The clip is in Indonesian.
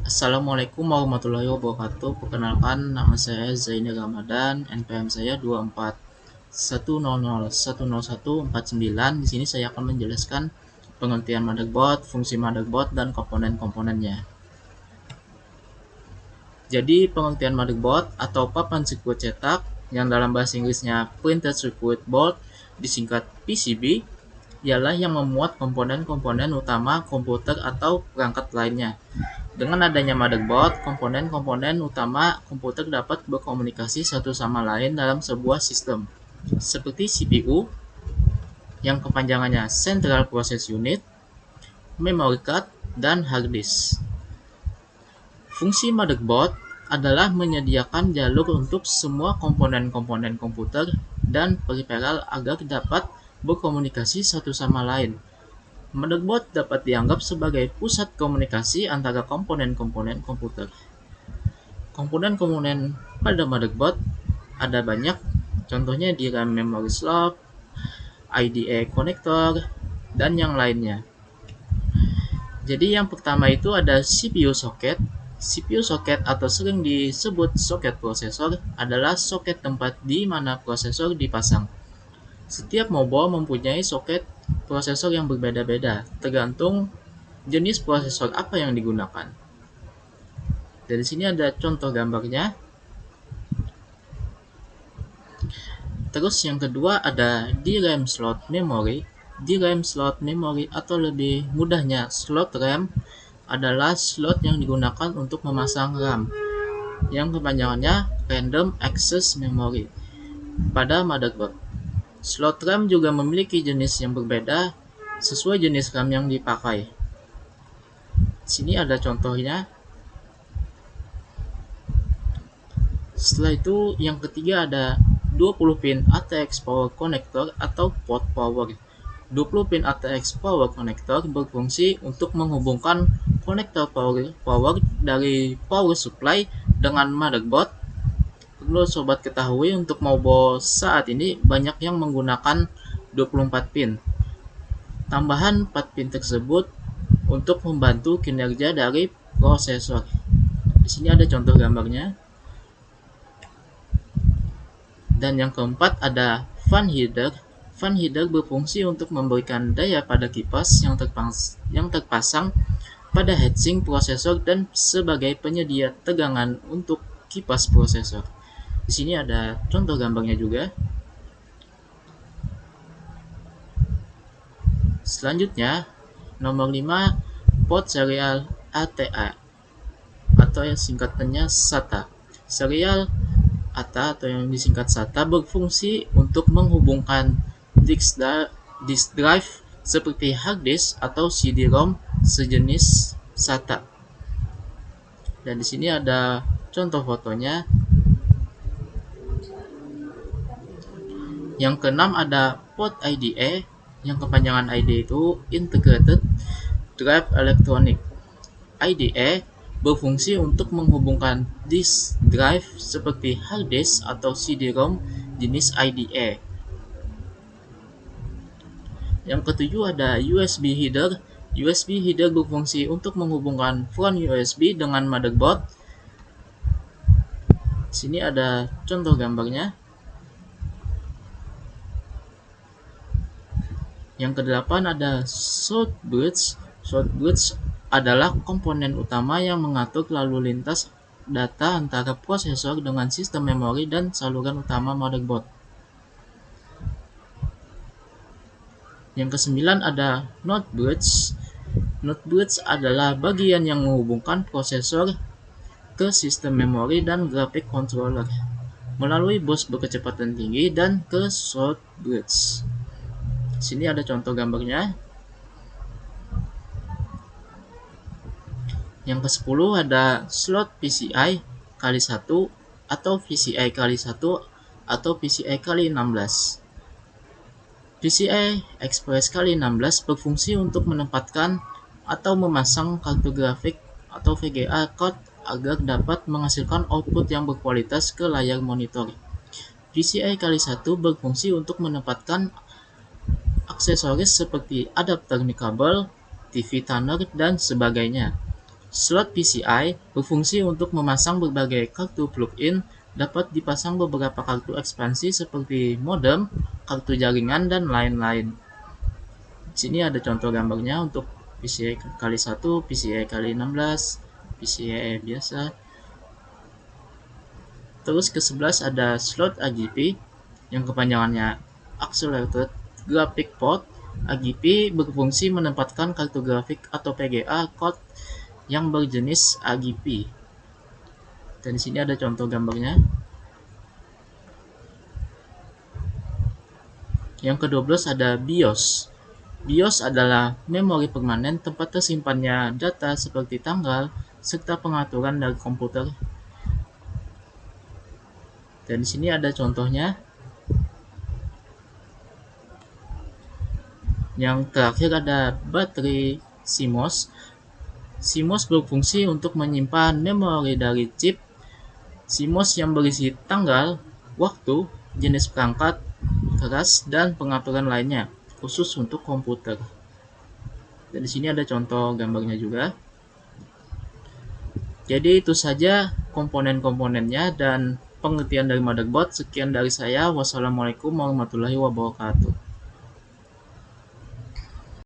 Assalamualaikum warahmatullahi wabarakatuh. Perkenalkan, nama saya Zaini Ramadan, NPM saya 2410010149. Di sini saya akan menjelaskan pengertian motherboard, fungsi motherboard, dan komponen-komponennya. Jadi, pengertian motherboard atau papan sirkuit cetak yang dalam bahasa Inggrisnya printed circuit board disingkat PCB ialah yang memuat komponen-komponen utama komputer atau perangkat lainnya. Dengan adanya motherboard, komponen-komponen utama komputer dapat berkomunikasi satu sama lain dalam sebuah sistem, seperti CPU, yang kepanjangannya Central Process Unit, Memory Card, dan Hard Disk. Fungsi motherboard adalah menyediakan jalur untuk semua komponen-komponen komputer dan periferal agar dapat berkomunikasi satu sama lain. Motherboard dapat dianggap sebagai pusat komunikasi antara komponen-komponen komputer. Komponen-komponen pada motherboard ada banyak, contohnya DRAM memory slot, IDE connector, dan yang lainnya. Jadi yang pertama itu ada CPU socket. CPU socket atau sering disebut soket prosesor adalah soket tempat di mana prosesor dipasang. Setiap mobile mempunyai soket prosesor yang berbeda-beda, tergantung jenis prosesor apa yang digunakan. Dari sini ada contoh gambarnya. Terus yang kedua ada DRAM slot memory. DRAM slot memory atau lebih mudahnya slot RAM adalah slot yang digunakan untuk memasang RAM, yang kepanjangannya Random Access Memory pada motherboard. Slot RAM juga memiliki jenis yang berbeda sesuai jenis RAM yang dipakai. Sini ada contohnya. Setelah itu yang ketiga ada 20 pin ATX power connector atau port power. 20 pin ATX power connector berfungsi untuk menghubungkan konektor power dari power supply dengan motherboard. Perlu sobat ketahui, untuk mobile saat ini banyak yang menggunakan 24 pin. Tambahan 4 pin tersebut untuk membantu kinerja dari prosesor. Di sini ada contoh gambarnya. Dan yang keempat ada fan header. Fan header berfungsi untuk memberikan daya pada kipas yang terpasang pada heatsink prosesor dan sebagai penyedia tegangan untuk kipas prosesor. Di sini ada contoh gambarnya juga. Selanjutnya, nomor 5, port serial ATA atau yang singkatannya SATA. Serial ATA atau yang disingkat SATA berfungsi untuk menghubungkan disk drive seperti hard disk atau CD-ROM sejenis SATA. Dan di sini ada contoh fotonya. Yang keenam ada port IDE, yang kepanjangan IDE itu Integrated Drive Electronic. IDE berfungsi untuk menghubungkan disk drive seperti hard disk atau CD-ROM jenis IDE. Yang ketujuh ada USB header. USB header berfungsi untuk menghubungkan front USB dengan motherboard. Sini ada contoh gambarnya. Yang kedelapan ada short bridge. Short bridge adalah komponen utama yang mengatur lalu lintas data antara prosesor dengan sistem memori dan saluran utama motherboard. Yang kesembilan ada NOT bridge. NOT bridge adalah bagian yang menghubungkan prosesor ke sistem memori dan graphic controller melalui bus berkecepatan tinggi dan ke short bridge. Sini ada contoh gambarnya. Yang ke-10 ada slot PCI kali 1 atau PCI kali 1 atau PCI kali 16. PCI Express kali 16 berfungsi untuk menempatkan atau memasang kartu grafik atau VGA card agar dapat menghasilkan output yang berkualitas ke layar monitor. PCI kali 1 berfungsi untuk menempatkan aksesoris seperti adapter kabel, TV tuner, dan sebagainya. Slot PCI berfungsi untuk memasang berbagai kartu plug-in, dapat dipasang beberapa kartu ekspansi seperti modem, kartu jaringan, dan lain-lain. Di sini ada contoh gambarnya untuk PCI kali 1, PCI kali 16, PCI biasa. Terus ke 11 ada slot AGP yang kepanjangannya Accelerated Graphic Port. AGP berfungsi menempatkan kartu grafik atau PGA code yang berjenis AGP. Dan di sini ada contoh gambarnya. Yang ke-12 ada BIOS. BIOS adalah memori permanen tempat tersimpannya data seperti tanggal serta pengaturan dari komputer. Dan di sini ada contohnya. Yang terakhir ada baterai CMOS. CMOS berfungsi untuk menyimpan memori dari chip CMOS yang berisi tanggal, waktu, jenis perangkat keras, dan pengaturan lainnya, khusus untuk komputer. Dan di sini ada contoh gambarnya juga. Jadi itu saja komponen-komponennya dan pengertian dari motherboard. Sekian dari saya. Wassalamualaikum warahmatullahi wabarakatuh.